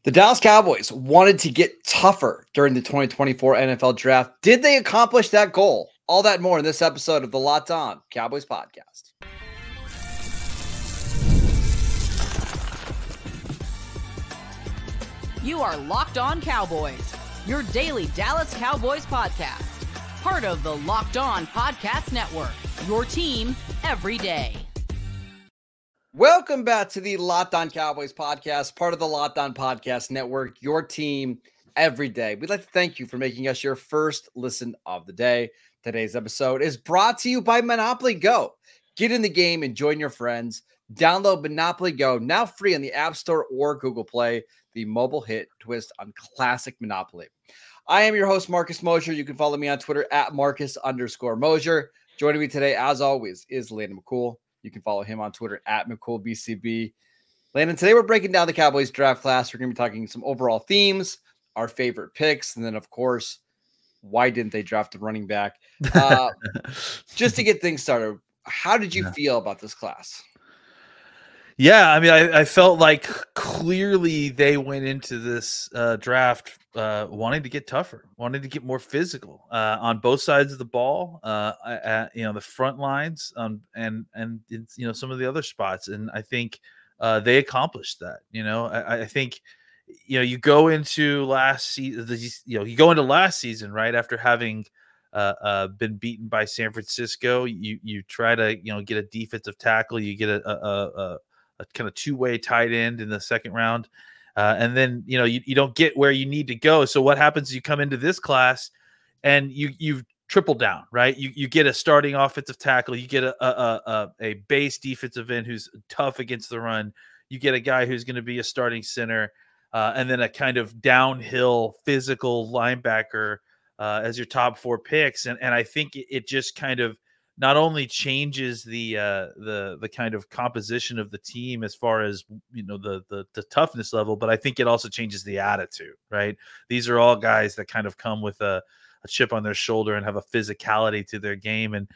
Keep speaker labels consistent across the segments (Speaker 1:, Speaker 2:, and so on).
Speaker 1: The Dallas Cowboys wanted to get tougher during the 2024 NFL Draft. Did they accomplish that goal? All that more in this episode of the Locked On Cowboys podcast.
Speaker 2: You are Locked On Cowboys, your daily Dallas Cowboys podcast. Part of the Locked On Podcast Network, your team every day.
Speaker 1: Welcome back to the Locked On Cowboys podcast, part of the Locked On Podcast Network, your team every day. We'd like to thank you for making us your first listen of the day. Today's episode is brought to you by Monopoly Go. Get in the game and join your friends. Download Monopoly Go, now free on the App Store or Google Play, the mobile hit twist on classic Monopoly. I am your host, Marcus Mosher. You can follow me on Twitter at Marcus_Mosher. Joining me today, as always, is Landon McCool. You can follow him on Twitter at McCoolBCB. Landon, today we're breaking down the Cowboys draft class. We're going to be talking some overall themes, our favorite picks, and then, of course, why didn't they draft a running back? Just to get things started, how did you feel about this class?
Speaker 3: Yeah, I mean, I felt like clearly they went into this draft wanting to get tougher, wanting to get more physical on both sides of the ball, the front lines, and some of the other spots, and I think they accomplished that. I think you go into last season, right after having been beaten by San Francisco, you try to get a defensive tackle, you get a kind of two-way tight end in the second round. And then, you don't get where you need to go. So what happens is you come into this class and you've tripled down, right? You get a starting offensive tackle. You get a base defensive end who's tough against the run. You get a guy who's going to be a starting center, and then a kind of downhill physical linebacker as your top four picks. And I think it just kind of not only changes the kind of composition of the team as far as the toughness level, but I think it also changes the attitude, right? These are all guys that kind of come with a chip on their shoulder and have a physicality to their game, and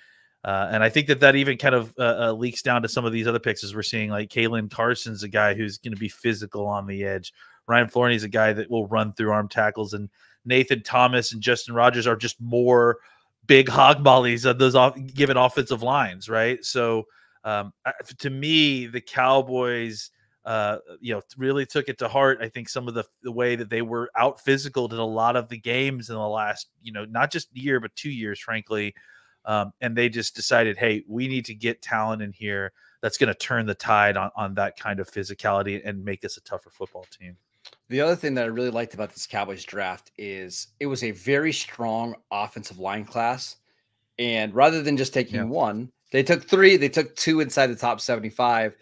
Speaker 3: I think that even kind of leaks down to some of these other picks, as we're seeing, like Kalen Carson's a guy who's going to be physical on the edge. Ryan Florney's a guy that will run through arm tackles, and Nathan Thomas and Justin Rogers are just more big hog mollies of those given offensive lines, right? So to me, the Cowboys, really took it to heart. I think some of the way that they were out physical in a lot of the games in the last, not just year, but 2 years, frankly. And they just decided, hey, we need to get talent in here that's going to turn the tide on that kind of physicality and make us a tougher football team.
Speaker 1: The other thing that I really liked about this Cowboys draft is it was a very strong offensive line class. And rather than just taking one, they took three. They took two inside the top 75.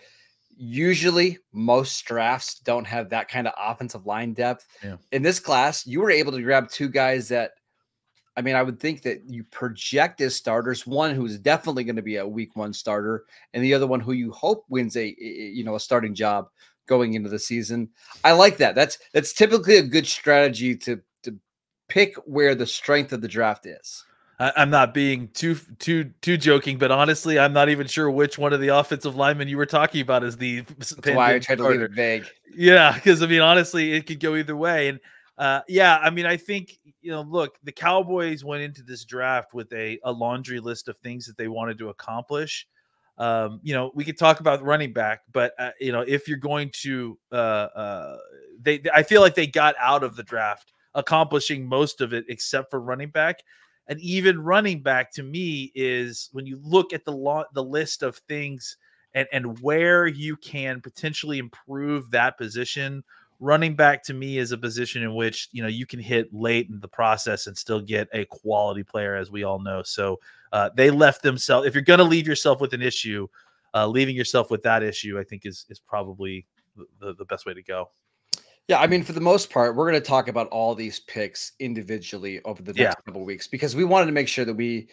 Speaker 1: Usually, most drafts don't have that kind of offensive line depth. Yeah. In this class, you were able to grab two guys that, I would think that you project as starters, one who's definitely going to be a week one starter, and the other one who you hope wins a starting job going into the season. I like that. That's typically a good strategy to pick where the strength of the draft is.
Speaker 3: I'm not being too joking, but honestly, I'm not even sure which one of the offensive linemen you were talking about is the.
Speaker 1: That's why I tried to leave it vague.
Speaker 3: Yeah, because honestly, it could go either way. And I think look, the Cowboys went into this draft with a laundry list of things that they wanted to accomplish. We could talk about running back, but if you're going to, I feel like they got out of the draft accomplishing most of it except for running back. And even running back, to me, is when you look at the list of things and where you can potentially improve that position. Running back, to me, is a position in which you can hit late in the process and still get a quality player, as we all know. So they left themselves. If you're going to leave yourself with an issue, leaving yourself with that issue, I think is probably the best way to go.
Speaker 1: Yeah, for the most part, we're going to talk about all these picks individually over the next couple of weeks because we wanted to make sure that we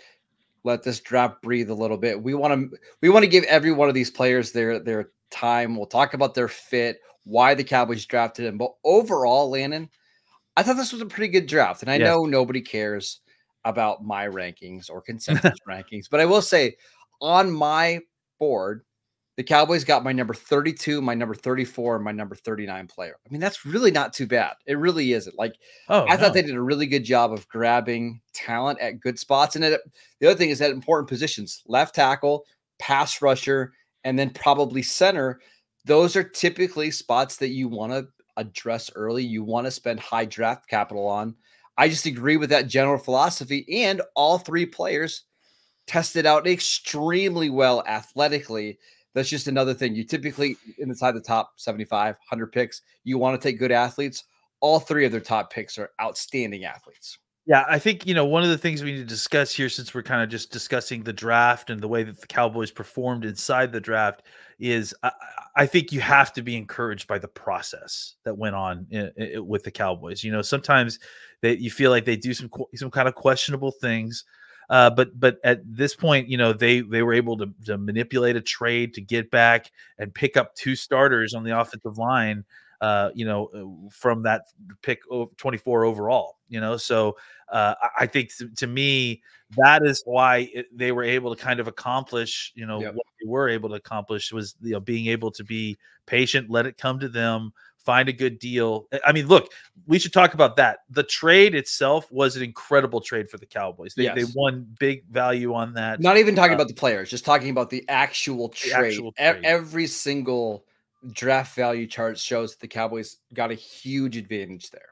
Speaker 1: let this draft breathe a little bit. We want to give every one of these players their time. We'll talk about their fit, why the Cowboys drafted him. But overall, Landon, I thought this was a pretty good draft. And I know nobody cares about my rankings or consensus rankings, but I will say on my board, The Cowboys got my number 32, my number 34, and my number 39 player. I mean, that's really not too bad. It really isn't. Like, I thought they did a really good job of grabbing talent at good spots. And the other thing is that important positions, left tackle, pass rusher, and then probably center. Those are typically spots that you want to address early. You want to spend high draft capital on. I just agree with that general philosophy. And all three players tested out extremely well athletically. That's just another thing. You typically, inside the top 75, 100 picks, you want to take good athletes. All three of their top picks are outstanding athletes.
Speaker 3: Yeah, I think, one of the things we need to discuss here, since we're kind of just discussing the draft and the way that the Cowboys performed inside the draft, is I think you have to be encouraged by the process that went on with the Cowboys. Sometimes you feel like they do some kind of questionable things. But at this point, they were able to manipulate a trade to get back and pick up two starters on the offensive line, from that pick 24 overall, so I think to me, that is why they were able to kind of accomplish, what they were able to accomplish was, being able to be patient, let it come to them, find a good deal. I mean, look, we should talk about that. The trade itself was an incredible trade for the Cowboys. They won big value on that.
Speaker 1: Not even talking about the players, just talking about the actual trade. Every single draft value chart shows that the Cowboys got a huge advantage there.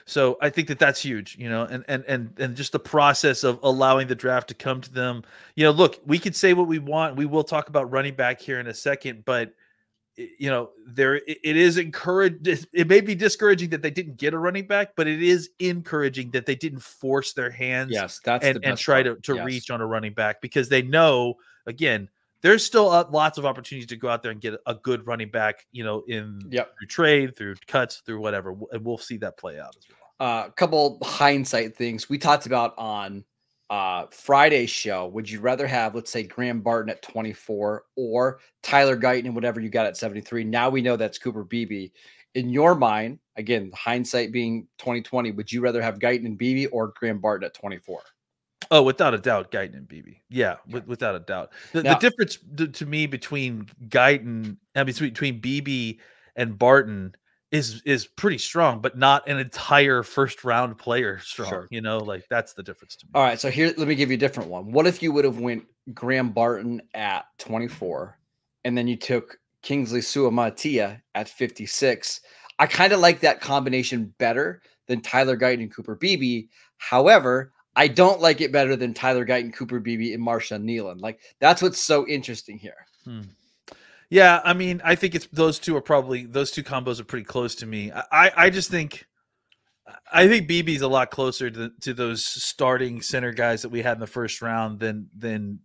Speaker 3: So I think that's huge, and just the process of allowing the draft to come to them. Look, we could say what we want. We will talk about running back here in a second, but it is encouraged. It may be discouraging that they didn't get a running back, but it is encouraging that they didn't force their hands.
Speaker 1: Yes, that's
Speaker 3: and try to reach on a running back, because they know, again, there's still lots of opportunities to go out there and get a good running back, through trade, through cuts, through whatever. And we'll see that play out as well.
Speaker 1: A couple hindsight things we talked about on Friday's show. Would you rather have, let's say, Graham Barton at 24 or Tyler Guyton and whatever you got at 73? Now we know that's Cooper Beebe. In your mind, again, hindsight being 2020, would you rather have Guyton and Beebe or Graham Barton at 24?
Speaker 3: Oh, without a doubt, Guyton and Beebe. Yeah, without a doubt. The difference to me between between Beebe and Barton is pretty strong, but not an entire first round player strong. Sure. That's the difference to me.
Speaker 1: All right, so here, let me give you a different one. What if you would have went Graham Barton at 24, and then you took Kingsley Suamataia at 56? I kind of like that combination better than Tyler Guyton and Cooper Beebe. However, I don't like it better than Tyler Guyton, Cooper Beebe, and Marshawn Kneeland. That's what's so interesting here.
Speaker 3: Yeah, I mean, I think those two combos are pretty close to me. I just think Beebe's a lot closer to those starting center guys that we had in the first round than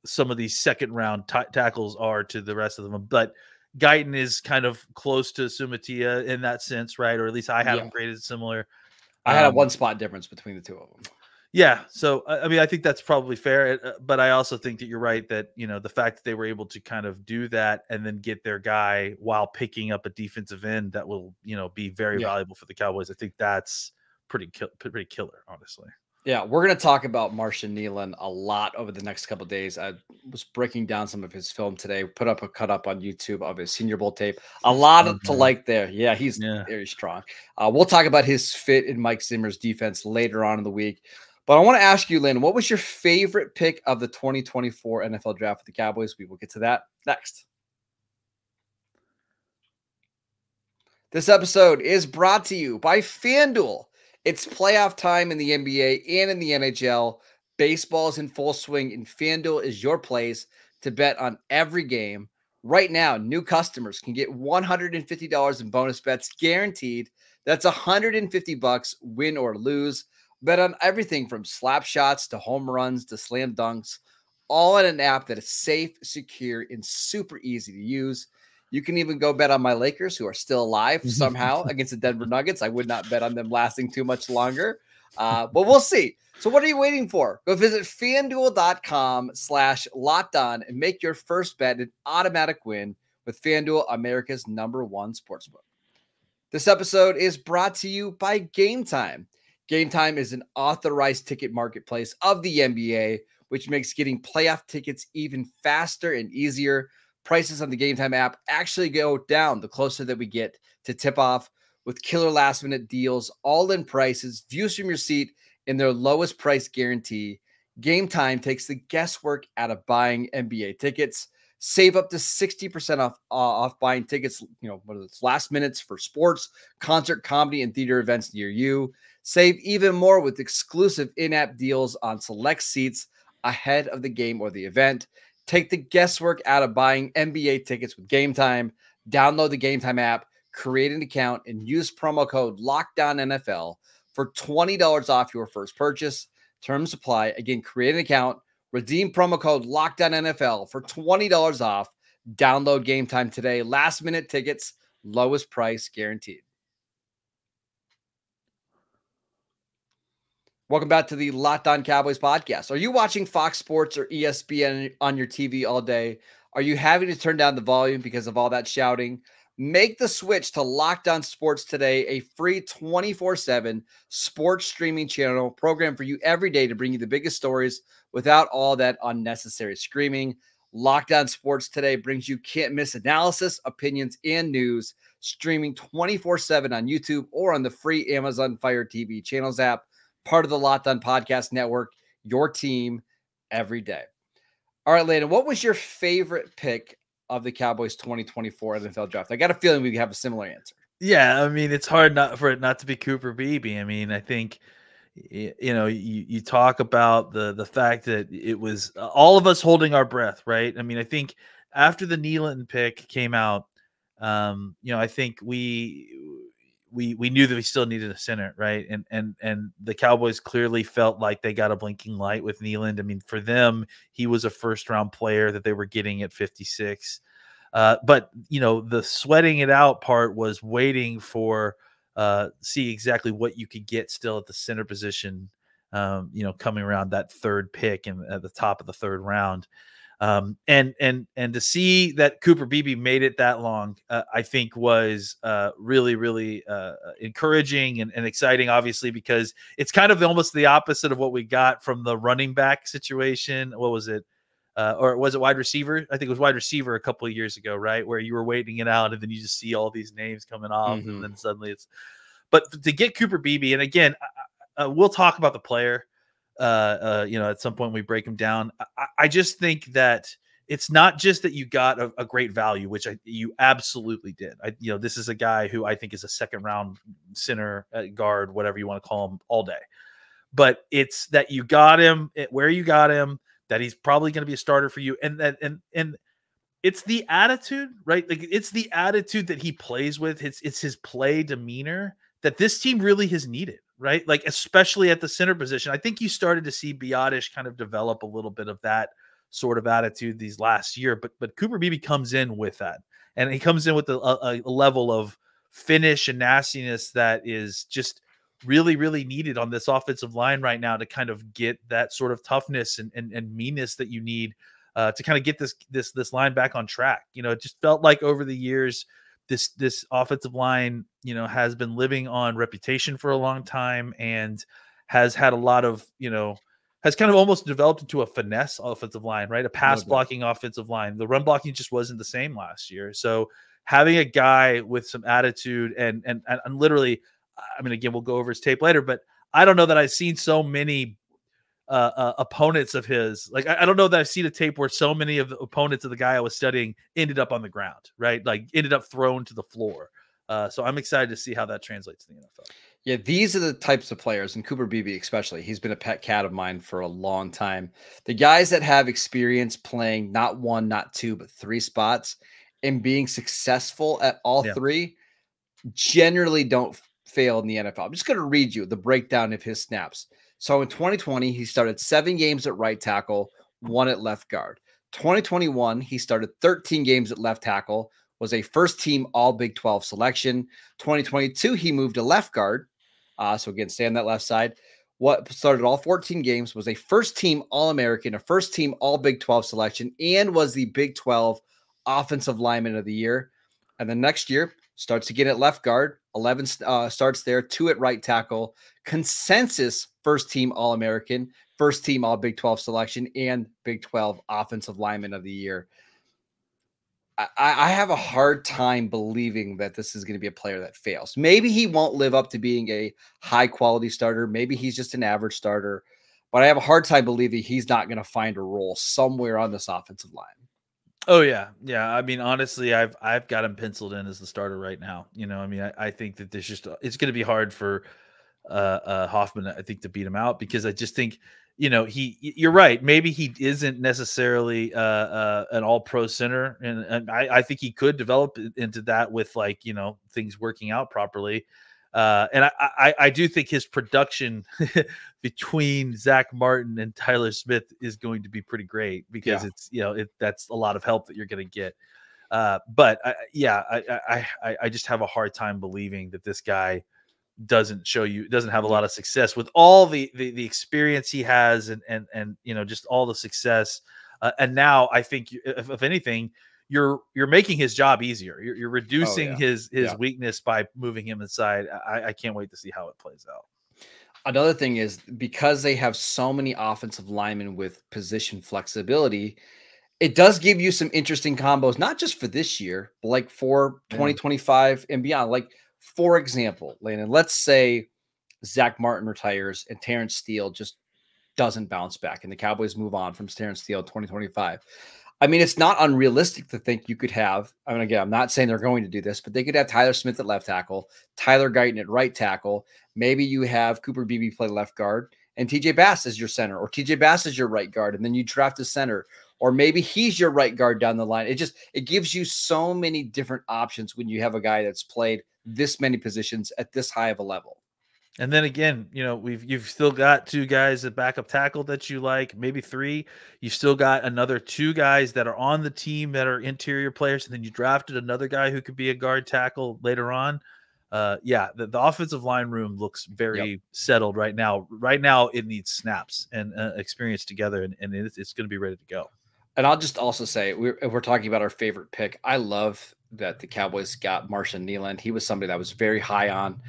Speaker 3: some of these second round tackles are to the rest of them. But Guyton is kind of close to Suamataia in that sense, right? Or at least I have them graded similar.
Speaker 1: I had a one spot difference between the two of them.
Speaker 3: Yeah. So, I mean, I think that's probably fair, but I also think that you're right that, the fact that they were able to kind of do that and then get their guy while picking up a defensive end that will, be very valuable for the Cowboys. I think that's pretty killer, honestly.
Speaker 1: Yeah, we're going to talk about Marshawn Kneeland a lot over the next couple of days. I was breaking down some of his film today. Put up a cut up on YouTube of his Senior Bowl tape. A lot to like there. Yeah, he's very strong. We'll talk about his fit in Mike Zimmer's defense later on in the week. But I want to ask you, Lynn, what was your favorite pick of the 2024 NFL Draft with the Cowboys? We will get to that next. This episode is brought to you by FanDuel. It's playoff time in the NBA and in the NHL. Baseball is in full swing, and FanDuel is your place to bet on every game. Right now, new customers can get $150 in bonus bets guaranteed. That's $150, win or lose. Bet on everything from slap shots to home runs to slam dunks, all in an app that is safe, secure, and super easy to use. You can even go bet on my Lakers, who are still alive somehow against the Denver Nuggets. I would not bet on them lasting too much longer, but we'll see. So what are you waiting for? Go visit FanDuel.com/LockedOn and make your first bet an automatic win with FanDuel, America's #1 sportsbook. This episode is brought to you by Gametime. Gametime is an authorized ticket marketplace of the NBA, which makes getting playoff tickets even faster and easier. prices on the Gametime app actually go down the closer that we get to tip off, with killer last minute deals, all in prices, views from your seat, in their lowest price guarantee. Gametime takes the guesswork out of buying NBA tickets. Save up to 60% off buying tickets, whether it's last minutes for sports, concert, comedy, and theater events near you. Save even more with exclusive in-app deals on select seats ahead of the game or the event. Take the guesswork out of buying NBA tickets with Gametime. Download the Gametime app, create an account, and use promo code LOCKDOWNNFL for $20 off your first purchase. Terms apply. Again, create an account, redeem promo code LOCKDOWNNFL for $20 off. Download Gametime today. Last minute tickets, lowest price guaranteed. Welcome back to the Locked On Cowboys podcast. Are you watching Fox Sports or ESPN on your TV all day? Are you having to turn down the volume because of all that shouting? Make the switch to Locked On Sports today, a free 24/7 sports streaming channel program for you every day to bring you the biggest stories without all that unnecessary screaming. Locked On Sports today brings you can't miss analysis, opinions, and news, streaming 24/7 on YouTube or on the free Amazon Fire TV channels app, part of the Locked On Podcast Network, your team every day. All right, Landon, what was your favorite pick of the Cowboys 2024 NFL draft? I got a feeling we have a similar answer.
Speaker 3: Yeah, I mean, it's hard for it not to be Cooper Beebe. I mean, I think you talk about the fact that it was all of us holding our breath, right? I mean, I think after the Kneeland pick came out, I think we knew that we still needed a center, right? And the Cowboys clearly felt like they got a blinking light with Kneeland. I mean, for them, he was a first-round player that they were getting at 56. But the sweating it out part was waiting for see exactly what you could get still at the center position. Coming around that third pick and at the top of the third round. And to see that Cooper Beebe made it that long, I think was really, really encouraging and exciting, obviously, because it's kind of almost the opposite of what we got from the running back situation. What was it? Or was it wide receiver? I think it was wide receiver a couple of years ago, right? Where you were waiting it out and then you just see all these names coming off and then suddenly but to get Cooper Beebe, and again, we'll talk about the player. At some point we break them down. I just think that it's not just that you got a great value, which you absolutely did. This is a guy who I think is a second round center, guard, whatever you want to call him, all day. But it's that you got him where you got him, that he's probably going to be a starter for you. And it's the attitude, right? Like it's the attitude that he plays with. It's his play demeanor that this team really has needed. Right. Like, especially at the center position, I think you started to see Biotish kind of develop a little bit of that sort of attitude these last year, but Cooper Beebe comes in with that, and he comes in with a level of finish and nastiness that is just really, really needed on this offensive line right now to kind of get that sort of toughness and meanness that you need to kind of get this line back on track. It just felt like over the years, this offensive line, has been living on reputation for a long time and has had a lot of, has kind of almost developed into a finesse offensive line, right? A pass blocking offensive line. The run blocking just wasn't the same last year. So having a guy with some attitude and literally, I mean, again, we'll go over his tape later, but I don't know that I've seen so many opponents of his. Like, I don't know that I've seen a tape where so many of the opponents of the guy I was studying ended up on the ground, right? Like ended up thrown to the floor. So I'm excited to see how that translates to the NFL.
Speaker 1: Yeah, these are the types of players, and Cooper Beebe especially, he's been a pet cat of mine for a long time. The guys that have experience playing not one, not two, but three spots and being successful at all three generally don't fail in the NFL. I'm just going to read you the breakdown of his snaps. So in 2020, he started 7 games at right tackle, 1 at left guard. 2021, he started 13 games at left tackle, was a first-team All-Big 12 selection. 2022, he moved to left guard. So again, stay on that left side. What started all 14 games, was a first-team All-American, a first-team All-Big 12 selection, and was the Big 12 Offensive Lineman of the Year. And the next year, starts again at left guard, 11 starts there, 2 at right tackle, consensus first-team All-American, first-team All-Big 12 selection, and Big 12 Offensive Lineman of the Year. I have a hard time believing that this is going to be a player that fails. Maybe he won't live up to being a high quality starter. Maybe he's just an average starter, but I have a hard time believing he's not going to find a role somewhere on this offensive line.
Speaker 3: Oh yeah. Yeah. I mean, honestly, I've got him penciled in as the starter right now. I mean, I think that there's just, it's going to be hard for Hoffman, I think, to beat him out, because I just think, you're right. Maybe he isn't necessarily an all-pro center, and I think he could develop into that with, like, things working out properly. And I do think his production between Zach Martin and Tyler Smith is going to be pretty great, because it's that's a lot of help that you're going to get. But I just have a hard time believing that this guy doesn't have a lot of success with all the experience he has, and just all the success. And now I think, if anything, you're making his job easier. You're reducing his weakness by moving him inside. I can't wait to see how it plays out.
Speaker 1: Another thing is, because they have so many offensive linemen with position flexibility, it does give you some interesting combos, not just for this year, but like for 2025 and beyond. Like, for example, Landon, let's say Zach Martin retires and Terrence Steele just doesn't bounce back, and the Cowboys move on from Terrence Steele in 2025. I mean, it's not unrealistic to think you could have, I mean, again, I'm not saying they're going to do this, but they could have Tyler Smith at left tackle, Tyler Guyton at right tackle. Maybe you have Cooper Beebe play left guard and TJ Bass as your center, or TJ Bass as your right guard, and then you draft a center, or maybe he's your right guard down the line. It gives you so many different options when you have a guy that's played this many positions at this high of a level.
Speaker 3: And then again, you've still got 2 guys at backup tackle that you like, maybe 3. You've still got another 2 guys that are on the team that are interior players, and then you drafted another guy who could be a guard tackle later on. The offensive line room looks very settled right now. Right now, it needs snaps and experience together, and it's going to be ready to go.
Speaker 1: And I'll just also say, if we're talking about our favorite pick, I love that the Cowboys got Marshawn Kneeland. He was somebody that was very high on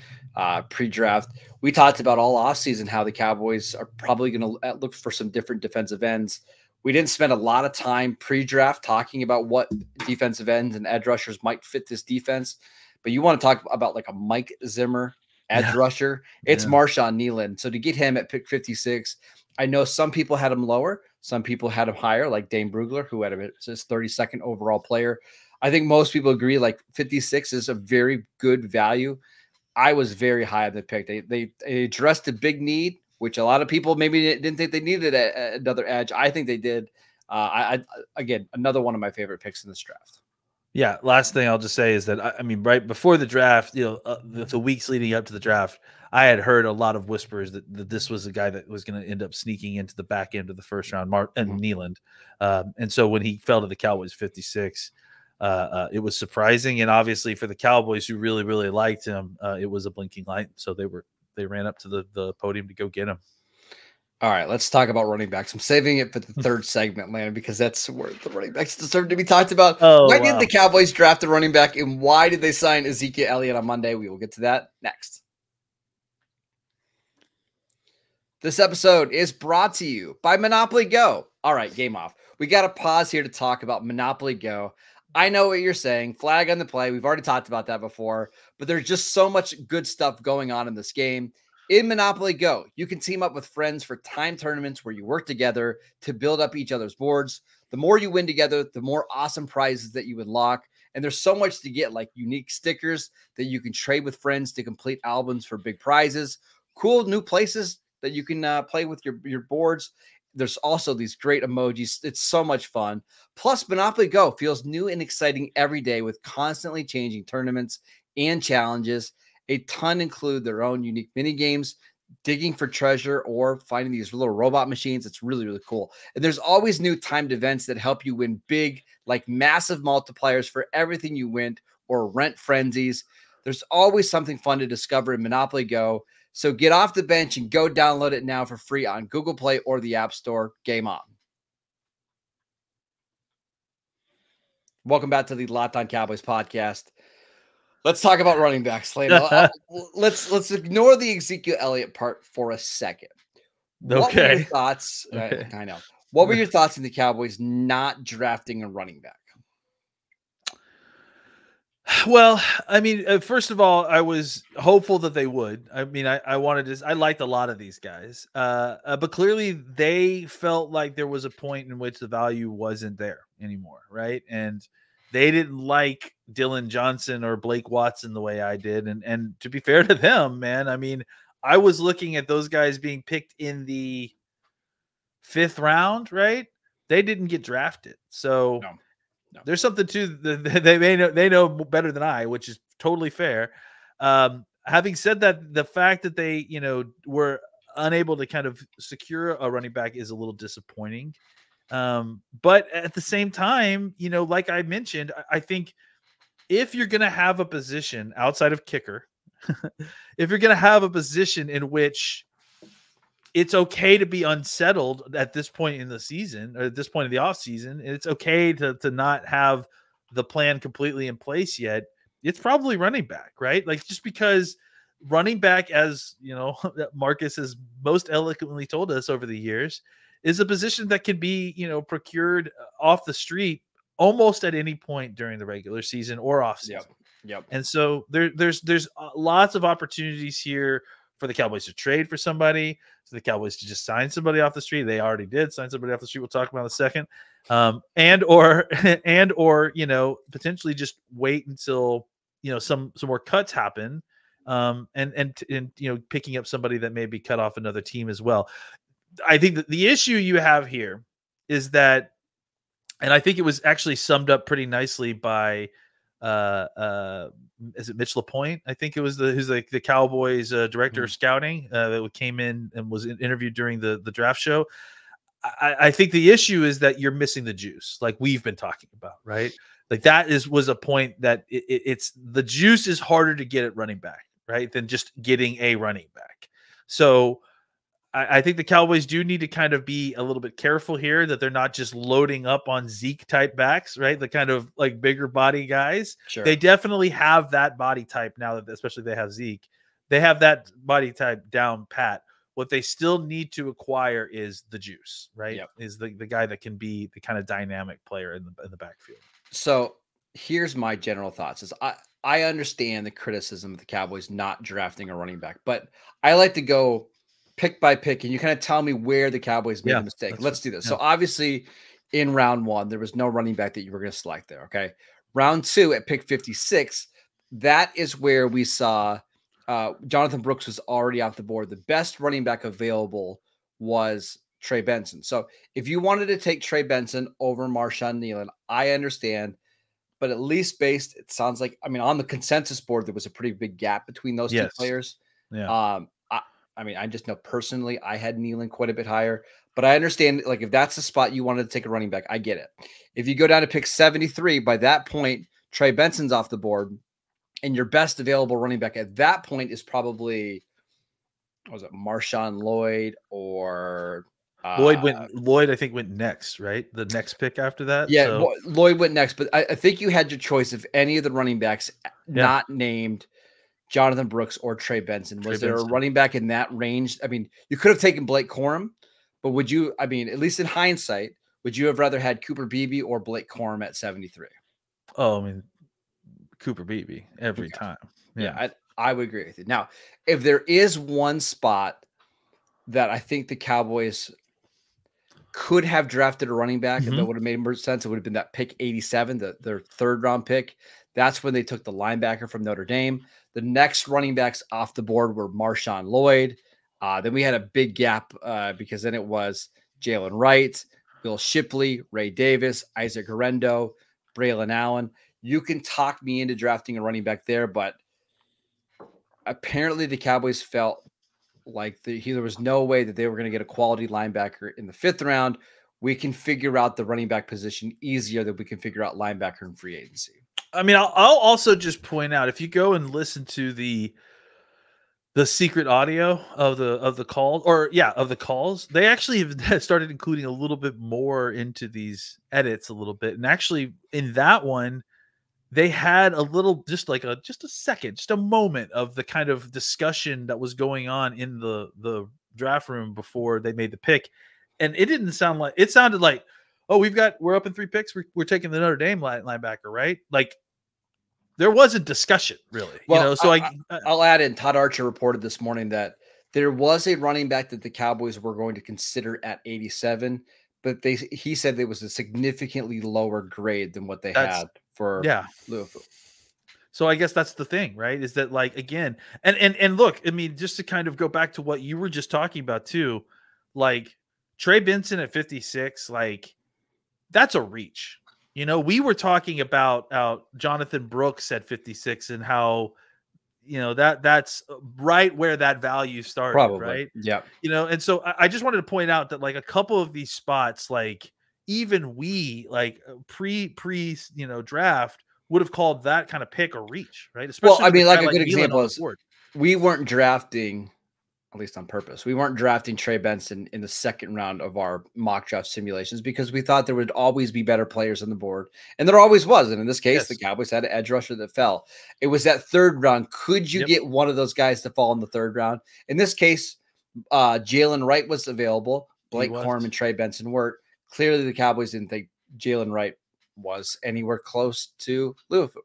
Speaker 1: pre-draft. We talked about all offseason how the Cowboys are probably going to look for some different defensive ends. We didn't spend a lot of time pre-draft talking about what defensive ends and edge rushers might fit this defense. But you want to talk about like a Mike Zimmer edge rusher, it's Marshawn Kneeland. So to get him at pick 56, I know some people had him lower. Some people had him higher, like Dane Brugler, who had him as his 32nd overall player. I think most people agree like 56 is a very good value. I was very high on the pick. They addressed a big need, which a lot of people maybe didn't think they needed another edge. I think they did. Again, another one of my favorite picks in this draft.
Speaker 3: Yeah. Last thing I'll just say is that, I mean, right before the draft, the weeks leading up to the draft, I had heard a lot of whispers that this was a guy that was going to end up sneaking into the back end of the first round, and Kneeland. And so when he fell to the Cowboys 56, it was surprising. And obviously for the Cowboys, who really, really liked him, it was a blinking light. So they ran up to the podium to go get him.
Speaker 1: All right, let's talk about running backs. I'm saving it for the third segment, Landon, because that's where the running backs deserve to be talked about. Why did the Cowboys draft a running back, and why did they sign Ezekiel Elliott on Monday? We will get to that next. This episode is brought to you by Monopoly Go. All right, game off. We got to pause here to talk about Monopoly Go. I know what you're saying. Flag on the play. We've already talked about that before, but there's just so much good stuff going on in this game. In Monopoly Go, you can team up with friends for time tournaments where you work together to build up each other's boards. The more you win together, the more awesome prizes that you unlock. And there's so much to get, like unique stickers that you can trade with friends to complete albums for big prizes, cool new places that you can play with your boards. There's also these great emojis. It's so much fun. Plus, Monopoly Go feels new and exciting every day with constantly changing tournaments and challenges. A ton include their own unique mini games, digging for treasure, or finding these little robot machines. It's really, really cool. And there's always new timed events that help you win big, like massive multipliers for everything you win, or rent frenzies. There's always something fun to discover in Monopoly Go. So get off the bench and go download it now for free on Google Play or the App Store. Game on. Welcome back to the Locked On Cowboys podcast. Let's talk about running backs, Lane. Let's ignore the Ezekiel Elliott part for a second. What were your thoughts?
Speaker 3: Okay.
Speaker 1: I know. What were your thoughts in the Cowboys not drafting a running back?
Speaker 3: Well, I mean, first of all, I was hopeful that they would. I mean, I wanted to. I liked a lot of these guys, but clearly they felt like there was a point in which the value wasn't there anymore, right? And they didn't like Dylan Johnson or Blake Watson the way I did. And to be fair to them, man, I mean, I was looking at those guys being picked in the 5th round, right? They didn't get drafted, so.
Speaker 1: No.
Speaker 3: There's something to they know better than I, which is totally fair. Having said that, the fact that they were unable to kind of secure a running back is a little disappointing. But at the same time, like I mentioned, I think if you're going to have a position outside of kicker, if you're going to have a position in which it's okay to be unsettled at this point in the season or at this point of the off season. It's okay to not have the plan completely in place yet. It's probably running back, right? Like just because running back, as Marcus has most eloquently told us over the years, is a position that can be, procured off the street almost at any point during the regular season or off season.
Speaker 1: Yep.
Speaker 3: And so there's lots of opportunities here for the Cowboys to trade for somebody, for the Cowboys to just sign somebody off the street. They already did sign somebody off the street. We'll talk about in a second. And or potentially just wait until some more cuts happen. And picking up somebody that may be cut off another team as well. I think that the issue you have here is that, and I think it was actually summed up pretty nicely by is it Mitch LaPointe? I think it was who's like the Cowboys director of scouting that came in and was interviewed during the draft show. I think the issue is that you're missing the juice, like we've been talking about, right? Like that was a point that it's the juice is harder to get at running back, right, than just getting a running back. So I think the Cowboys do need to kind of be a little bit careful here that they're not just loading up on Zeke type backs, right? The kind of like bigger body guys.
Speaker 1: Sure.
Speaker 3: They definitely have that body type now that, especially they have Zeke, they have that body type down pat. What they still need to acquire is the juice, right?
Speaker 1: Yep.
Speaker 3: Is the guy that can be the kind of dynamic player in the backfield.
Speaker 1: So here's my general thoughts is I understand the criticism of the Cowboys not drafting a running back, but I like to go pick by pick, and you kind of tell me where the Cowboys made a mistake. Let's do this. Yeah. So obviously in round 1, there was no running back that you were going to select there. Okay. Round 2 at pick 56, that is where we saw Jonathan Brooks was already off the board. The best running back available was Trey Benson. So if you wanted to take Trey Benson over Marshawn Kneeland, I understand, but at least it sounds like, on the consensus board, there was a pretty big gap between those two players.
Speaker 3: Yeah.
Speaker 1: I just know personally I had Kneeland quite a bit higher, but I understand like if that's the spot you wanted to take a running back, I get it. If you go down to pick 73, by that point, Trey Benson's off the board, and your best available running back at that point is probably, what was it, Marshawn Lloyd or
Speaker 3: Lloyd, I think went next, right? The next pick after that.
Speaker 1: Yeah, so. Lloyd went next, but I think you had your choice of any of the running backs not named Jonathan Brooks or Trey Benson. Was there a running back in that range? You could have taken Blake Corum, but would you, at least in hindsight, would you have rather had Cooper Beebe or Blake Corum at 73?
Speaker 3: Oh, Cooper Beebe every time.
Speaker 1: Yeah, I would agree with you. Now, if there is one spot that I think the Cowboys could have drafted a running back, and that would have made more sense, it would have been that pick 87, their 3rd round pick. That's when they took the linebacker from Notre Dame. The next running backs off the board were Marshawn Lloyd. Then we had a big gap because then it was Jalen Wright, Bill Shipley, Ray Davis, Isaac Guerendo, Braylon Allen. You can talk me into drafting a running back there, but apparently the Cowboys felt like there was no way that they were going to get a quality linebacker in the 5th round. We can figure out the running back position easier than we can figure out linebacker in free agency.
Speaker 3: I'll also just point out, if you go and listen to the secret audio of the calls, they actually have started including a little bit more into these edits a little bit. And actually in that one, they had a little, just a second, just a moment of the kind of discussion that was going on in the draft room before they made the pick. And it didn't sound like, it sounded like, oh, we're up in 3 picks. We're taking the Notre Dame linebacker, right? Like there wasn't discussion really.
Speaker 1: Well,
Speaker 3: So
Speaker 1: I'll add in. Todd Archer reported this morning that there was a running back that the Cowboys were going to consider at 87, but he said it was a significantly lower grade than what they had for Louisville.
Speaker 3: So I guess that's the thing, right? Is that like, again, and look, I mean, just to kind of go back to what you were just talking about too, like Trey Benson at 56, like that's a reach. We were talking about Jonathan Brooks at 56 and how, that's right where that value started.
Speaker 1: Probably.
Speaker 3: Right.
Speaker 1: Yeah.
Speaker 3: And so I just wanted to point out that like a couple of these spots, like even we like pre draft would have called that kind of pick a reach, right?
Speaker 1: Especially well, I mean, like a
Speaker 3: good
Speaker 1: example is we weren't drafting, at least on purpose, we weren't drafting Trey Benson in the second round of our mock draft simulations because we thought there would always be better players on the board. And there always was. And in this case, the Cowboys had an edge rusher that fell. It was that third round. Could you get one of those guys to fall in the third round? In this case, Jalen Wright was available. Blake Corum and Trey Benson weren't. Clearly, the Cowboys didn't think Jalen Wright was anywhere close to Louisville.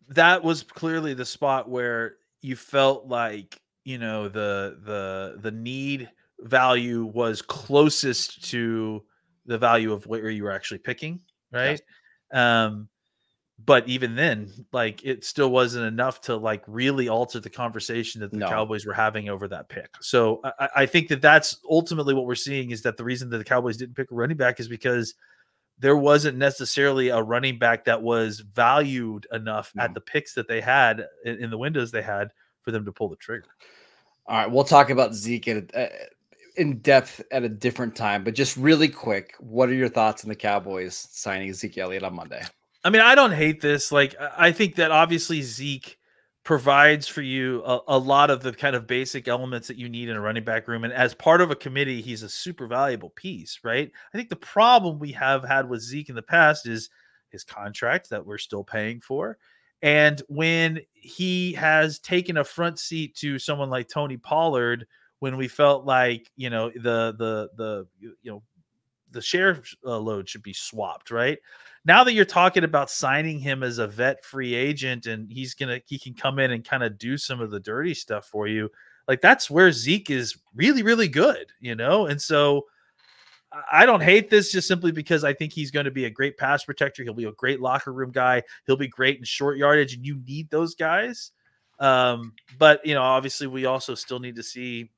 Speaker 3: That was clearly the spot where you felt like, the need value was closest to the value of where you were actually picking. Right. Yes. But even then, like it still wasn't enough to like really alter the conversation that the Cowboys were having over that pick. So I think that's ultimately what we're seeing is that the reason that the Cowboys didn't pick a running back is because there wasn't necessarily a running back that was valued enough at the picks that they had in the windows they had for them to pull the trigger.
Speaker 1: All right. We'll talk about Zeke in depth at a different time, but just really quick, what are your thoughts on the Cowboys signing Ezekiel Elliott on Monday?
Speaker 3: I mean, I don't hate this. Like, I think that obviously Zeke provides for you a lot of the kind of basic elements that you need in a running back room. And as part of a committee, he's a super valuable piece, right? I think the problem we have had with Zeke in the past is his contract that we're still paying for. And when he has taken a front seat to someone like Tony Pollard, when we felt like, the share load should be swapped, right? Now that you're talking about signing him as a vet free agent and he can come in and kind of do some of the dirty stuff for you, like that's where Zeke is really, really good, And so I don't hate this just simply because I think he's going to be a great pass protector. He'll be a great locker room guy. He'll be great in short yardage, and you need those guys. But obviously we also still need to see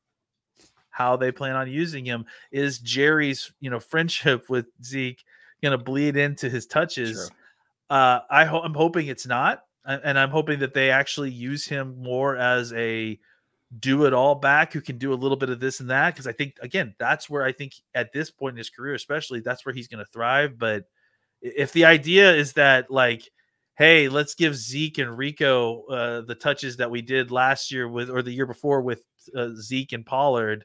Speaker 3: how they plan on using him. Is Jerry's, friendship with Zeke going to bleed into his touches? Sure. I'm hoping it's not. And I'm hoping that they actually use him more as a do-it-all back who can do a little bit of this and that. Because I think, again, that's where I think at this point in his career, especially, that's where he's going to thrive. But if the idea is that, like, hey, let's give Zeke and Rico the touches that we did last year or the year before with Zeke and Pollard,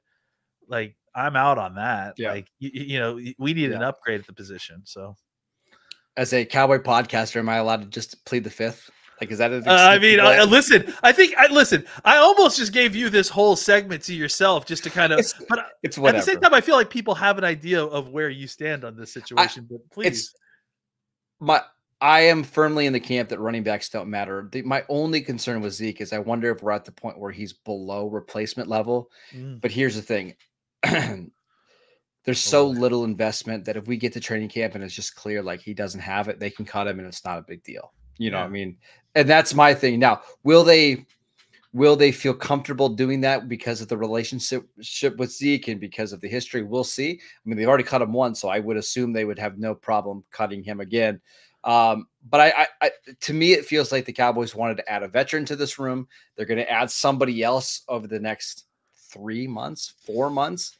Speaker 3: like, I'm out on that. Yeah. Like, we need an upgrade at the position. So
Speaker 1: as a Cowboy podcaster, am I allowed to just plead the fifth? Like, is that
Speaker 3: listen, I almost just gave you this whole segment to yourself just to kind of, it's whatever. At the same time, I feel like people have an idea of where you stand on this situation, but please.
Speaker 1: I am firmly in the camp that running backs don't matter. My only concern with Zeke is I wonder if we're at the point where he's below replacement level. But here's the thing. There's so little investment that if we get to training camp and it's just clear, like he doesn't have it, they can cut him and it's not a big deal. What I mean? And that's my thing. Now, will they feel comfortable doing that because of the relationship with Zeke and because of the history? We'll see. I mean, they've already cut him once, so I would assume they would have no problem cutting him again. But I to me, it feels like the Cowboys wanted to add a veteran to this room. They're going to add somebody else over the next 3 months, 4 months,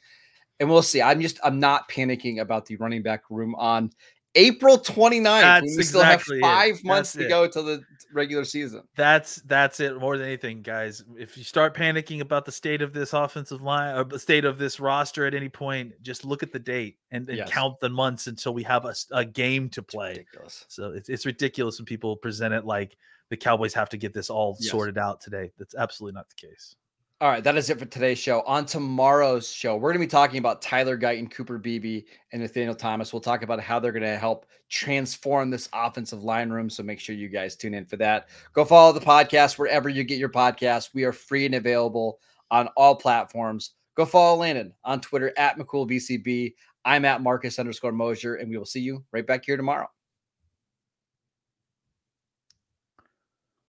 Speaker 1: and we'll see. I'm not panicking about the running back room on April 29th. We still have 5 months to go till the regular season.
Speaker 3: That's it. More than anything, guys, if you start panicking about the state of this offensive line or the state of this roster at any point, just look at the date and count the months until we have a game to play.
Speaker 1: Ridiculous.
Speaker 3: So it's ridiculous when people present it like the Cowboys have to get this all sorted out today. That's absolutely not the case.
Speaker 1: All right, that is it for today's show. On tomorrow's show, we're going to be talking about Tyler Guyton, Cooper Beebe, and Nathaniel Thomas. We'll talk about how they're going to help transform this offensive line room. So make sure you guys tune in for that. Go follow the podcast wherever you get your podcasts. We are free and available on all platforms. Go follow Landon on Twitter at McCoolBCB. I'm at Marcus_Mosier, and we will see you right back here tomorrow.